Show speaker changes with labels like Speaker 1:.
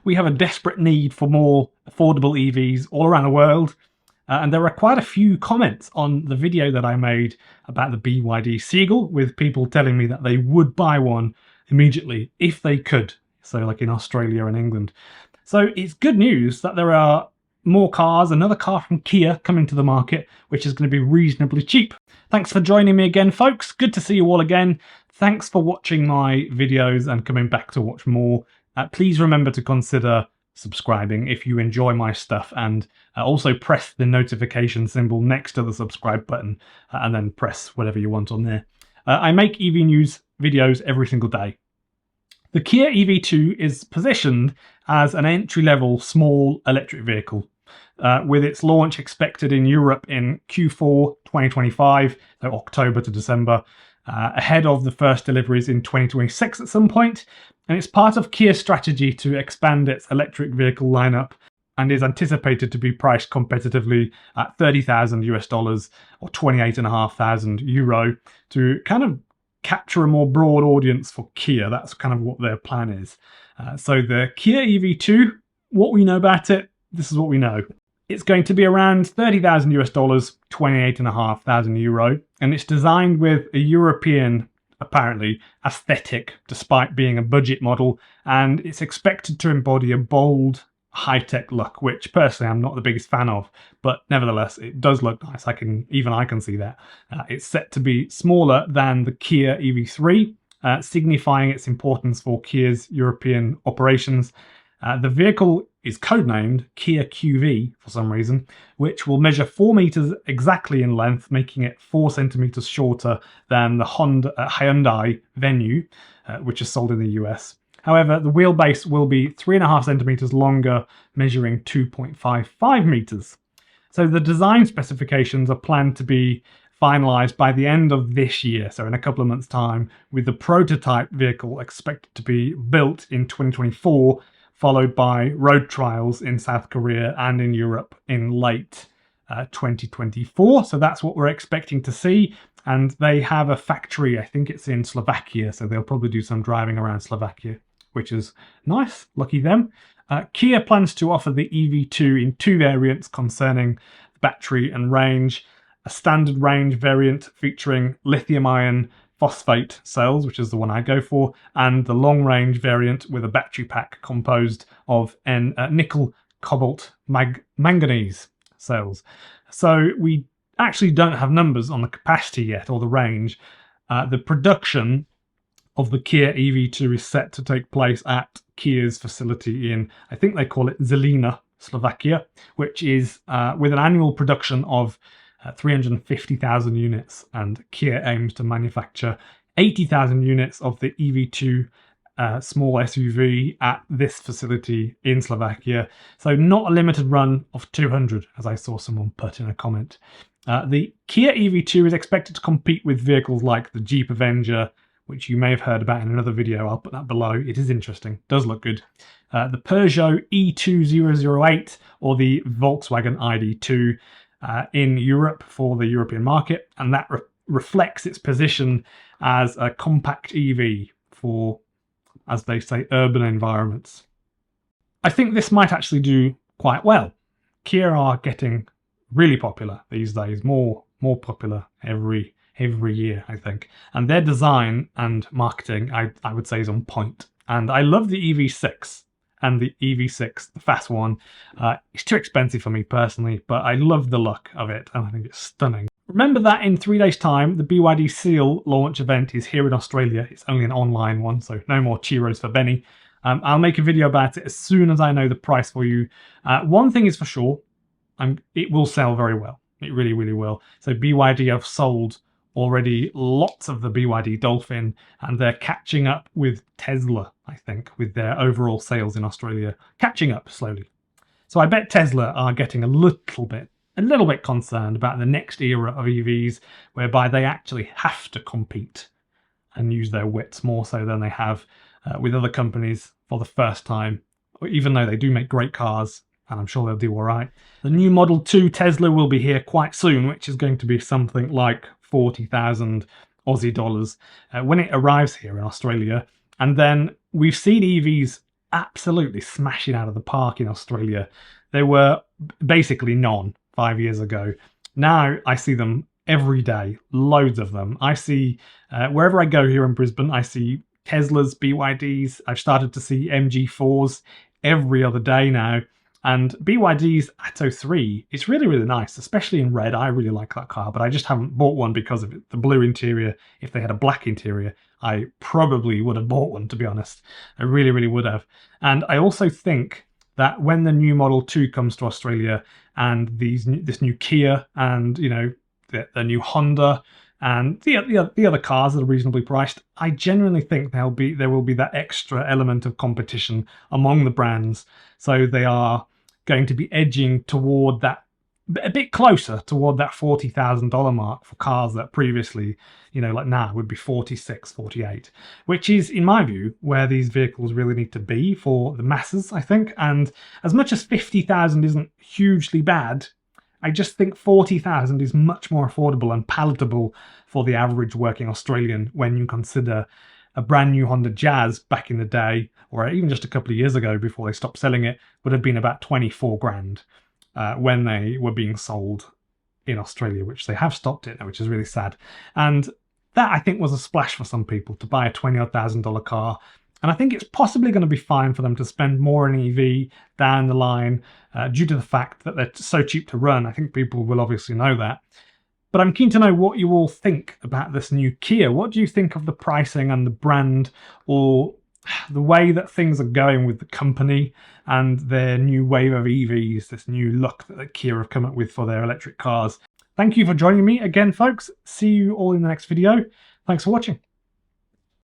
Speaker 1: we have a desperate need for more affordable EVs all around the world. And there are quite a few comments on the video that I made about the BYD Seagull, with people telling me that they would buy one immediately if they could. So like in Australia and England. So it's good news that there are more cars, another car from Kia coming to the market, which is going to be reasonably cheap. Thanks for joining me again, folks. Good to see you all again. Thanks for watching my videos and coming back to watch more. Please remember to consider subscribing if you enjoy my stuff, and also press the notification symbol next to the subscribe button, and then press whatever you want on there. I make EV news videos every single day. The Kia EV2 is positioned as an entry-level small electric vehicle, with its launch expected in Europe in Q4 2025, so October to December, ahead of the first deliveries in 2026 at some point. And it's part of Kia's strategy to expand its electric vehicle lineup, and is anticipated to be priced competitively at $30,000 or 28,500 euro to kind of capture a more broad audience for Kia. That's kind of what their plan is. So the Kia EV2, what we know about it, this is what we know. It's going to be around $30,000, 28,500 euro, and it's designed with a European, apparently, aesthetic, despite being a budget model, and it's expected to embody a bold, high-tech look, which personally I'm not the biggest fan of, but nevertheless it does look nice. Even I can see that. It's set to be smaller than the Kia EV3, signifying its importance for Kia's European operations. The vehicle is codenamed Kia QV for some reason, which will measure 4 meters exactly in length, making it 4 centimeters shorter than the Hyundai Venue, which is sold in the US. However, the wheelbase will be 3.5 centimeters longer, measuring 2.55 meters. So the design specifications are planned to be finalized by the end of this year, so in a couple of months' time, with the prototype vehicle expected to be built in 2024, followed by road trials in South Korea and in Europe in late 2024. So that's what we're expecting to see. And they have a factory, I think it's in Slovakia, so they'll probably do some driving around Slovakia, which is nice, lucky them. Kia plans to offer the EV2 in 2 variants concerning battery and range. A standard range variant featuring lithium-ion phosphate cells, which is the one I go for, and the long-range variant with a battery pack composed of nickel, cobalt, manganese cells. So we actually don't have numbers on the capacity yet or the range. The production of the Kia EV2 is set to take place at Kia's facility in, I think they call it Zelina, Slovakia, which is with an annual production of 350,000 units, and Kia aims to manufacture 80,000 units of the EV2 small SUV at this facility in Slovakia. So not a limited run of 200, as I saw someone put in a comment. The Kia EV2 is expected to compete with vehicles like the Jeep Avenger, which you may have heard about in another video. I'll put that below. It is interesting, does look good. The Peugeot E2008 or the Volkswagen ID2 in Europe for the European market, and that reflects its position as a compact EV for, as they say, urban environments. I think this might actually do quite well. Kia are getting really popular these days, more popular every year, I think. And their design and marketing, I would say, is on point. And I love the EV6 and the EV6, the fast one. It's too expensive for me personally, but I love the look of it and I think it's stunning. Remember that in 3 days' time, the BYD Seal launch event is here in Australia. It's only an online one, so no more Cheeros for Benny. I'll make a video about it as soon as I know the price for you. One thing is for sure, it will sell very well. It really, really will. So BYD have sold already lots of the BYD Dolphin, and they're catching up with Tesla, I think, with their overall sales in Australia, catching up slowly. So I bet Tesla are getting a little bit concerned about the next era of EVs, whereby they actually have to compete and use their wits more so than they have with other companies for the first time, even though they do make great cars, and I'm sure they'll do all right. The new Model 2 Tesla will be here quite soon, which is going to be something like 40,000 Aussie dollars when it arrives here in Australia. And then we've seen EVs absolutely smashing out of the park in Australia. There were basically none 5 years ago. Now I see them every day, loads of them. I see, wherever I go here in Brisbane, I see Teslas, BYDs. I've started to see MG4s every other day now. And BYD's Atto 3, it's really, really nice, especially in red. I really like that car, but I just haven't bought one because of it. The blue interior. If they had a black interior, I probably would have bought one, to be honest. I really, really would have. And I also think that when the new Model 2 comes to Australia and this new Kia and, you know, the new Honda and the other cars that are reasonably priced, I genuinely think there will be that extra element of competition among the brands. So they are going to be edging toward that, a bit closer toward that $40,000 mark for cars that previously, you know, like now would be 46, 48, which is, in my view, where these vehicles really need to be for the masses, I think. And as much as 50,000 isn't hugely bad, I just think 40,000 is much more affordable and palatable for the average working Australian when you consider a brand new Honda Jazz back in the day, or even just a couple of years ago before they stopped selling it, would have been about 24 grand when they were being sold in Australia, which they have stopped it now, which is really sad. And that, I think, was a splash for some people to buy a $20,000 car. And I think it's possibly going to be fine for them to spend more on EV down the line due to the fact that they're so cheap to run. I think people will obviously know that. But I'm keen to know what you all think about this new Kia. What do you think of the pricing and the brand, or the way that things are going with the company and their new wave of EVs, this new look that Kia have come up with for their electric cars? Thank you for joining me again, folks. See you all in the next video. Thanks for watching.